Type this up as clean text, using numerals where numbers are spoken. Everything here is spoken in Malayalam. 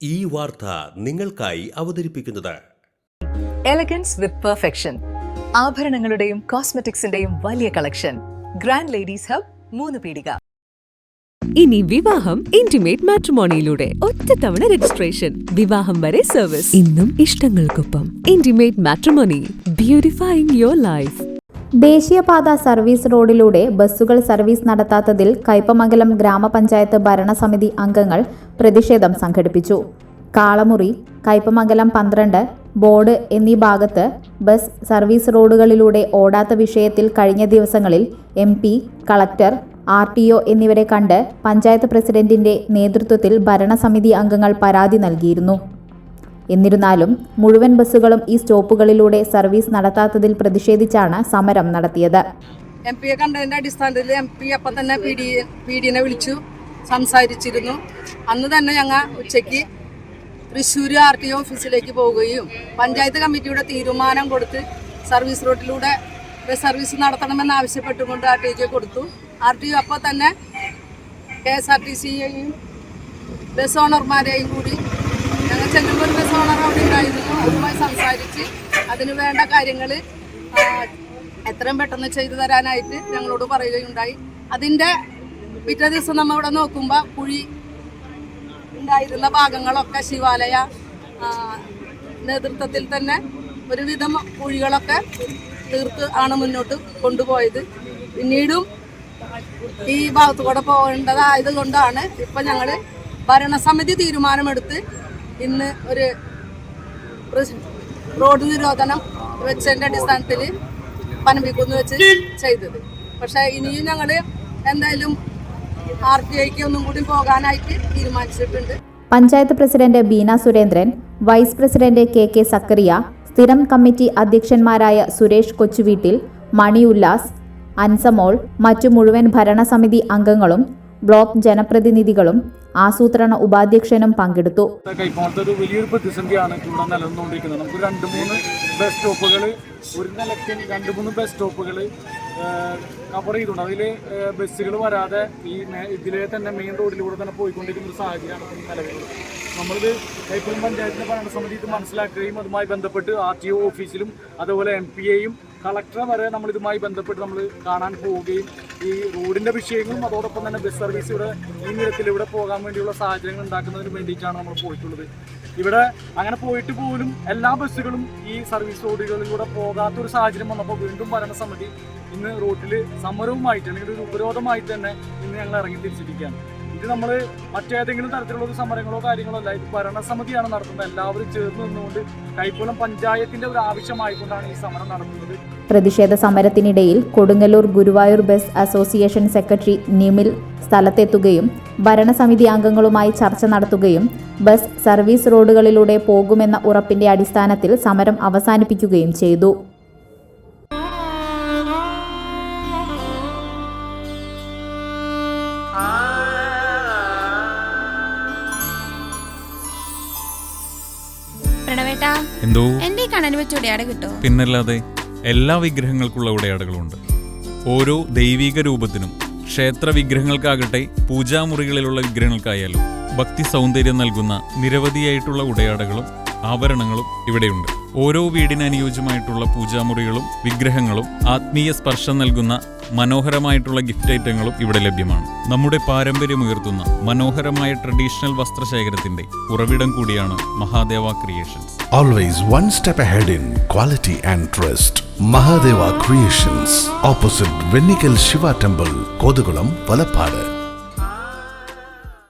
ഈ വാർത്ത നിങ്ങൾക്കായി അവതരിപ്പിക്കുന്നത് എലഗൻസ് വിത്ത് പെർഫെക്ഷൻ. ആഭരണങ്ങളുടെയും കോസ്മെറ്റിക്സിന്റെയും വലിയ കളക്ഷൻ. ഗ്രാൻഡ് ലേഡീസ് ഹബ്, 3 പീടിക. ഇനി വിവാഹം ഇന്റിമേറ്റ് മാട്രിമോണിയിലൂടെ ഒറ്റത്തവണ രജിസ്ട്രേഷൻ, വിവാഹം വരെ സർവീസ്. ഇന്നും ഇഷ്ടങ്ങൾക്കൊപ്പം ഇന്റിമേറ്റ് മാട്രിമോണി, ബ്യൂട്ടിഫൈയിങ് യുവർ ലൈഫ്. ദേശീയപാത സർവീസ് റോഡിലൂടെ ബസ്സുകൾ സർവീസ് നടത്താത്തതിൽ കയ്പമംഗലം ഗ്രാമപഞ്ചായത്ത് ഭരണസമിതി അംഗങ്ങൾ പ്രതിഷേധം സംഘടിപ്പിച്ചു. കാളമുറി, കയ്പമംഗലം 12 ബോർഡ് എന്നീ ഭാഗത്ത് ബസ് സർവീസ് റോഡുകളിലൂടെ ഓടാത്ത വിഷയത്തിൽ കഴിഞ്ഞ ദിവസങ്ങളിൽ MP, കളക്ടർ, RTO എന്നിവരെ കണ്ട് പഞ്ചായത്ത് പ്രസിഡന്റിന്റെ നേതൃത്വത്തിൽ ഭരണസമിതി അംഗങ്ങൾ പരാതി നൽകിയിരുന്നു. എന്നിരുന്നാലും മുഴുവൻ ബസ്സുകളും ഈ സ്റ്റോപ്പുകളിലൂടെ സർവീസ് നടത്താത്തതിൽ പ്രതിഷേധിച്ചാണ് സമരം നടത്തിയത്. MP കണ്ടതിന്റെ അടിസ്ഥാനത്തിൽ MP അപ്പം തന്നെ PDനെ വിളിച്ചു സംസാരിച്ചിരുന്നു. അന്ന് തന്നെ ഞങ്ങൾ ഉച്ചയ്ക്ക് തൃശ്ശൂർ RTO ഓഫീസിലേക്ക് പോവുകയും പഞ്ചായത്ത് കമ്മിറ്റിയുടെ തീരുമാനം കൊടുത്ത് സർവീസ് റോഡിലൂടെ ബസ് സർവീസ് നടത്തണമെന്ന് ആവശ്യപ്പെട്ടുകൊണ്ട് RTOക്ക് കൊടുത്തു. RTO അപ്പോൾ തന്നെ KSRTCയെയും ബസ് ഓണർമാരെയും കൂടി ഞങ്ങൾ ചെല്ലുമ്പോൾ ഒരു ബസ് ഓണർ അവിടെ ഉണ്ടായിരുന്നു. അതുമായി സംസാരിച്ച് അതിന് വേണ്ട കാര്യങ്ങൾ എത്രയും പെട്ടെന്ന് ചെയ്തു തരാനായിട്ട് ഞങ്ങളോട് പറയുകയുണ്ടായി. അതിൻ്റെ പിറ്റേ ദിവസം നമ്മൾ ഇവിടെ നോക്കുമ്പോൾ കുഴി ഉണ്ടായിരുന്ന ഭാഗങ്ങളൊക്കെ ശിവാലയ നേതൃത്വത്തിൽ തന്നെ ഒരുവിധം കുഴികളൊക്കെ തീർത്ത് ആണ് മുന്നോട്ട് കൊണ്ടുപോയത്. പിന്നീടും ഈ ഭാഗത്തു കൂടെ പോകേണ്ടതായത് കൊണ്ടാണ് ഇപ്പം ഞങ്ങൾ ഭരണസമിതി തീരുമാനമെടുത്ത് ഇന്ന് ഒരു റോഡ് നിരോധനം വെച്ചതിൻ്റെ അടിസ്ഥാനത്തിൽ പനമ്പിക്കുന്ന് വെച്ച് ചെയ്തത്. പക്ഷേ ഇനിയും ഞങ്ങൾ എന്തായാലും RTOയ്ക്ക് ഒന്നും കൂടി പോകാനായിട്ട് തീരുമാനിച്ചിട്ടുണ്ട്. Panchayat president Beena Surendran, vice president KK Zachariah, സ്ഥിരം കമ്മിറ്റി അധ്യക്ഷന്മാരായ സുരേഷ് കൊച്ചുവീട്ടിൽ, മണി ഉല്ലാസ്, അൻസമോൾ, മറ്റു മുഴുവൻ ഭരണസമിതി അംഗങ്ങളും ബ്ലോക്ക് ജനപ്രതിനിധികളും ആസൂത്രണ ഉപാധ്യക്ഷനും പങ്കെടുത്തു. കൈപ്പാടത്തൊരു വലിയൊരു പ്രതിസന്ധിയാണ് ഇവിടെ നിലനിന്നുകൊണ്ടിരിക്കുന്നത്. നമുക്ക് 2-3 ബസ് സ്റ്റോപ്പുകൾ, ഒരു നിലയ്ക്ക് 2-3 ബസ് സ്റ്റോപ്പുകൾ കവർ ചെയ്തിട്ടുണ്ട്. അതിൽ ബസ്സുകൾ വരാതെ ഇതിലെ തന്നെ മെയിൻ റോഡിലൂടെ തന്നെ പോയിക്കൊണ്ടിരിക്കുന്ന ഒരു സാഹചര്യമാണ് നിലവിൽ. നമ്മളിത് കൈപ്പുറം പഞ്ചായത്തിൻ്റെ ഭരണസമിതി ഇത് മനസ്സിലാക്കുകയും അതുമായി ബന്ധപ്പെട്ട് RTO ഓഫീസിലും അതുപോലെ MP-യെയും കളക്ടറെ വരെ നമ്മളിതുമായി ബന്ധപ്പെട്ട് നമ്മൾ കാണാൻ പോവുകയും ഈ റോഡിൻ്റെ വിഷയങ്ങളും അതോടൊപ്പം തന്നെ ബസ് സർവീസ് ഇവിടെ ഈ നിരത്തിലൂടെ പോകാൻ വേണ്ടിയുള്ള സാഹചര്യങ്ങൾ ഉണ്ടാക്കുന്നതിന് വേണ്ടിയിട്ടാണ് നമ്മൾ പോയിട്ടുള്ളത്. ഇവിടെ അങ്ങനെ പോയിട്ട് പോലും എല്ലാ ബസ്സുകളും ഈ സർവീസ് റോഡുകളിലൂടെ പോകാത്തൊരു സാഹചര്യം വന്നപ്പോൾ വീണ്ടും ഭരണസമിതി ഇന്ന് റോഡിൽ സമരവുമായിട്ട് അല്ലെങ്കിൽ ഒരു ഉപരോധമായിട്ട് തന്നെ ഇന്ന് ഞങ്ങൾ ഇറങ്ങി തിരിച്ചിരിക്കുകയാണ്. ഇത് നമ്മൾ മറ്റേതെങ്കിലും തരത്തിലുള്ള ഒരു സമരങ്ങളോ കാര്യങ്ങളോ അല്ല, ഇത് ഭരണസമിതിയാണ് നടത്തുന്നത്. എല്ലാവരും ചേർന്ന് നിന്നുകൊണ്ട് കൈപ്പുലം പഞ്ചായത്തിന്റെ ഒരു ആവശ്യമായിക്കൊണ്ടാണ് ഈ സമരം നടത്തുന്നത്. പ്രതിഷേധ സമരത്തിനിടയിൽ Kodungallur Guruvayur bus association secretary Nimil സ്ഥലത്തെത്തുകയും ഭരണസമിതി അംഗങ്ങളുമായി ചർച്ച നടത്തുകയും ബസ് സർവീസ് റോഡുകളിലൂടെ പോകുമെന്ന ഉറപ്പിന്റെ അടിസ്ഥാനത്തിൽ സമരം അവസാനിപ്പിക്കുകയും ചെയ്തു. എന്തോ എന്റെ കണ്ണന് വെച്ച ഉടയാട കിട്ടോ? പിന്നല്ലാതെ എല്ലാ വിഗ്രഹങ്ങൾക്കുള്ള ഉടയാടകളുണ്ട്. ഓരോ ദൈവിക രൂപത്തിനും ക്ഷേത്ര വിഗ്രഹങ്ങൾക്കാകട്ടെ പൂജാമുറികളിലുള്ള വിഗ്രഹങ്ങൾക്കായാലും ഭക്തി സൗന്ദര്യം നൽകുന്ന നിരവധിയായിട്ടുള്ള ഉടയാടകളും ആഭരണങ്ങളും ഇവിടെയുണ്ട്. ഓരോ വീടിന് അനുയോജ്യമായിട്ടുള്ള പൂജാമുറികളും വിഗ്രഹങ്ങളും ആത്മീയ സ്പർശം നൽകുന്ന മനോഹരമായിട്ടുള്ള ഗിഫ്റ്റ് ഐറ്റങ്ങളും ഇവിടെ ലഭ്യമാണ്. നമ്മുടെ പാരമ്പര്യമുയർത്തുന്ന മനോഹരമായ ട്രഡീഷണൽ വസ്ത്രശേഖരത്തിന്റെ ഉറവിടം കൂടിയാണ് Mahadeva creations. Always one step ahead in quality and trust. Mahadeva Creations, opposite Vennikal Shiva Temple, Kodugulam, Valapadu.